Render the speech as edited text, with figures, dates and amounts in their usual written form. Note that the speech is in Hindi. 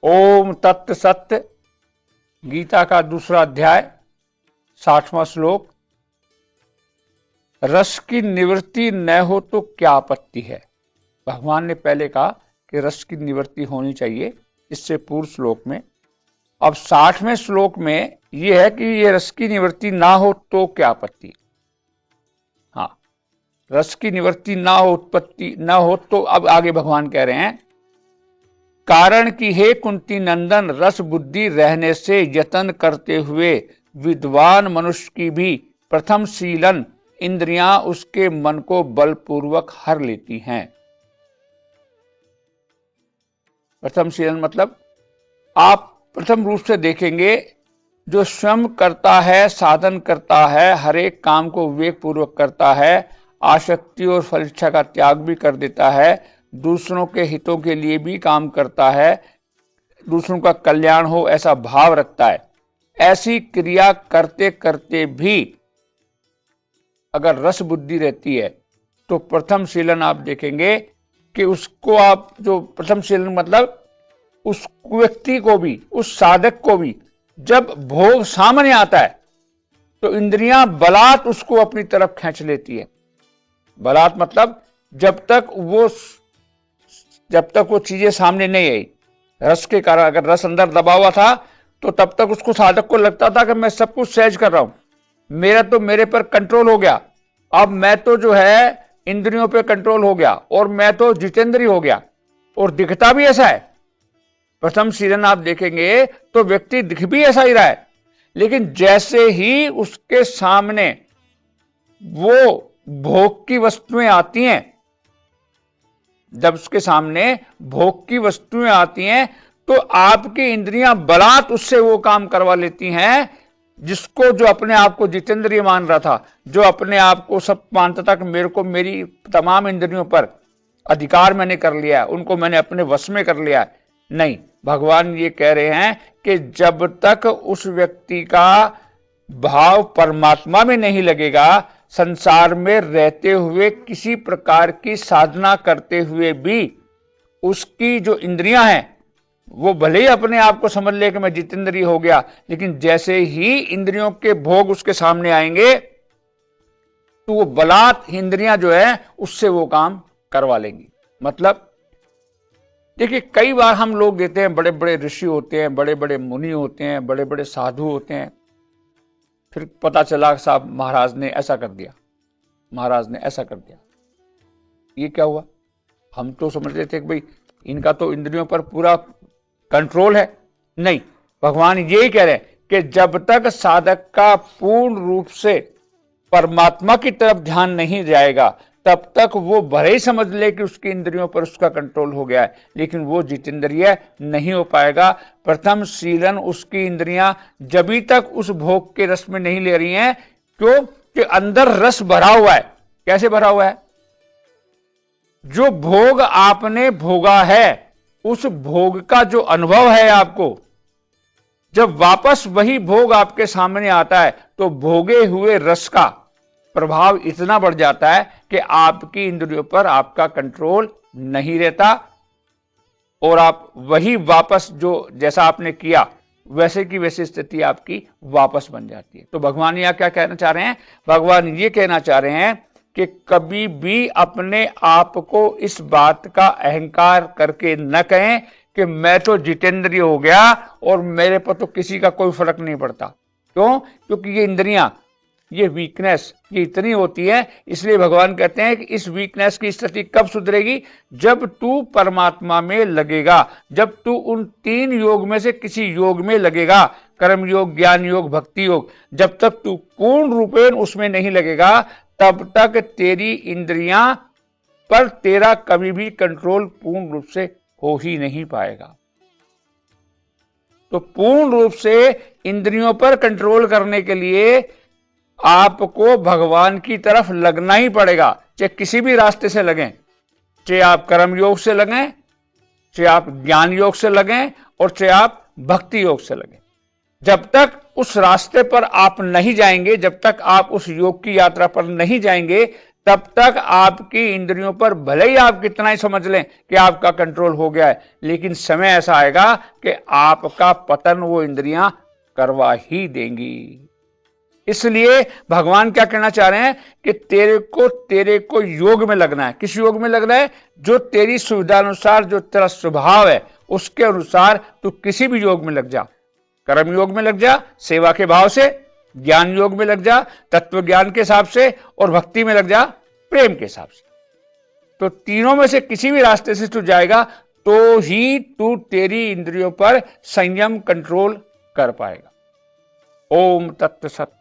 ओम तत्त सत्य, गीता का दूसरा अध्याय 60वां श्लोक। रस की निवृत्ति न हो तो क्या आपत्ति है। भगवान ने पहले कहा कि रस की निवृत्ति होनी चाहिए, इससे पूर्व श्लोक में। अब 60वें श्लोक में यह है कि ये रस की निवृत्ति ना हो तो क्या आपत्ति। हाँ, रस की निवृत्ति ना हो, उत्पत्ति ना हो तो अब आगे भगवान कह रहे हैं, कारण कि हे कुंती नंदन, रस बुद्धि रहने से यत्न करते हुए विद्वान मनुष्य की भी प्रथम शीलन इंद्रियां उसके मन को बलपूर्वक हर लेती हैं। प्रथम शीलन मतलब आप प्रथम रूप से देखेंगे, जो श्रम करता है, साधन करता है, हर एक काम को विवेक पूर्वक करता है, आसक्ति और फलिच्छा का त्याग भी कर देता है, दूसरों के हितों के लिए भी काम करता है, दूसरों का कल्याण हो ऐसा भाव रखता है, ऐसी क्रिया करते करते भी अगर रस बुद्धि रहती है तो प्रथम शीलन आप देखेंगे कि उसको आप जो प्रथम शीलन मतलब उस व्यक्ति को भी, उस साधक को भी जब भोग सामने आता है तो इंद्रियां बलात् उसको अपनी तरफ खींच लेती है। बलात् मतलब जब तक वो चीजें सामने नहीं आई, रस के कारण, अगर रस अंदर दबा हुआ था तो तब तक उसको साधक को लगता था कि मैं सब कुछ सहज कर रहा हूं, मेरे पर कंट्रोल हो गया, अब मैं तो जो है इंद्रियों पे कंट्रोल हो गया और मैं तो जितेंद्रिय हो गया, और दिखता भी ऐसा है। प्रथम शीलन आप देखेंगे तो व्यक्ति दिख भी ऐसा ही रहा है, लेकिन जैसे ही उसके सामने वो भोग की वस्तुएं आती हैं, जब उसके सामने भोग की वस्तुएं आती हैं तो आपकी इंद्रियां बलात् उससे वो काम करवा लेती हैं जिसको, जो अपने आप को जितेंद्रिय मान रहा था, जो अपने आप को सब मानता था कि मेरे को मेरी तमाम इंद्रियों पर अधिकार मैंने कर लिया है, उनको मैंने अपने वश में कर लिया है। नहीं, भगवान ये कह रहे हैं कि जब तक उस व्यक्ति का भाव परमात्मा में नहीं लगेगा, संसार में रहते हुए किसी प्रकार की साधना करते हुए भी उसकी जो इंद्रियां हैं वो भले ही अपने आप को समझ ले कि मैं जितेंद्रिय हो गया, लेकिन जैसे ही इंद्रियों के भोग उसके सामने आएंगे तो वो बलात् इंद्रियां जो है उससे वो काम करवा लेंगी। मतलब देखिए, कई बार हम लोग देते हैं, बड़े बड़े ऋषि होते हैं, बड़े बड़े मुनि होते हैं, बड़े बड़े साधु होते हैं, फिर पता चला साहब महाराज ने ऐसा कर दिया, महाराज ने ऐसा कर दिया, ये क्या हुआ। हम तो समझते थे कि भाई इनका तो इंद्रियों पर पूरा कंट्रोल है। नहीं, भगवान यही कह रहे हैं कि जब तक साधक का पूर्ण रूप से परमात्मा की तरफ ध्यान नहीं जाएगा तब तक वो भले ही समझ ले कि उसकी इंद्रियों पर उसका कंट्रोल हो गया है, लेकिन वो जितेंद्रिय नहीं हो पाएगा। प्रथम शीलन उसकी इंद्रियां जभी तक उस भोग के रस में नहीं ले रही हैं, क्यों कि अंदर रस भरा हुआ है। कैसे भरा हुआ है? जो भोग आपने भोगा है, उस भोग का जो अनुभव है आपको, जब वापस वही भोग आपके सामने आता है तो भोगे हुए रस का प्रभाव इतना बढ़ जाता है कि आपकी इंद्रियों पर आपका कंट्रोल नहीं रहता और आप वही वापस जो जैसा आपने किया वैसे की वैसी स्थिति आपकी वापस बन जाती है। तो भगवान यहां क्या कहना चाह रहे हैं? भगवान ये कहना चाह रहे हैं कि कभी भी अपने आप को इस बात का अहंकार करके न कहें कि मैं तो जितेंद्रिय हो गया और मेरे पर तो किसी का कोई फर्क नहीं पड़ता। क्यों? क्योंकि ये इंद्रियां, ये वीकनेस ये इतनी होती है। इसलिए भगवान कहते हैं कि इस वीकनेस की स्थिति कब सुधरेगी? जब तू परमात्मा में लगेगा, जब तू उन 3 योग में से किसी योग में लगेगा, कर्म योग, ज्ञान योग, भक्ति योग, जब तक तू पूर्ण रूपेण उसमें नहीं लगेगा तब तक तेरी इंद्रियां पर तेरा कभी भी कंट्रोल पूर्ण रूप से हो ही नहीं पाएगा। तो पूर्ण रूप से इंद्रियों पर कंट्रोल करने के लिए आपको भगवान की तरफ लगना ही पड़ेगा, चाहे किसी भी रास्ते से लगें, चाहे आप कर्म योग से लगें, चाहे आप ज्ञान योग से लगें और चाहे आप भक्ति योग से लगें। जब तक उस रास्ते पर आप नहीं जाएंगे, जब तक आप उस योग की यात्रा पर नहीं जाएंगे, तब तक आपकी इंद्रियों पर भले ही आप कितना ही समझ लें कि आपका कंट्रोल हो गया है, लेकिन समय ऐसा आएगा कि आपका पतन वो इंद्रियां करवा ही देंगी। इसलिए भगवान क्या कहना चाह रहे हैं कि तेरे को योग में लगना है। किस योग में लगना है? जो तेरी सुविधा अनुसार, जो तेरा स्वभाव है उसके अनुसार तू किसी भी योग में लग जा। कर्म योग में लग जा सेवा के भाव से, ज्ञान योग में लग जा तत्व ज्ञान के हिसाब से, और भक्ति में लग जा प्रेम के हिसाब से। तो तीनों में से किसी भी रास्ते से तू जाएगा तो ही तू तेरी इंद्रियों पर संयम कंट्रोल कर पाएगा। ओम तत्व सत।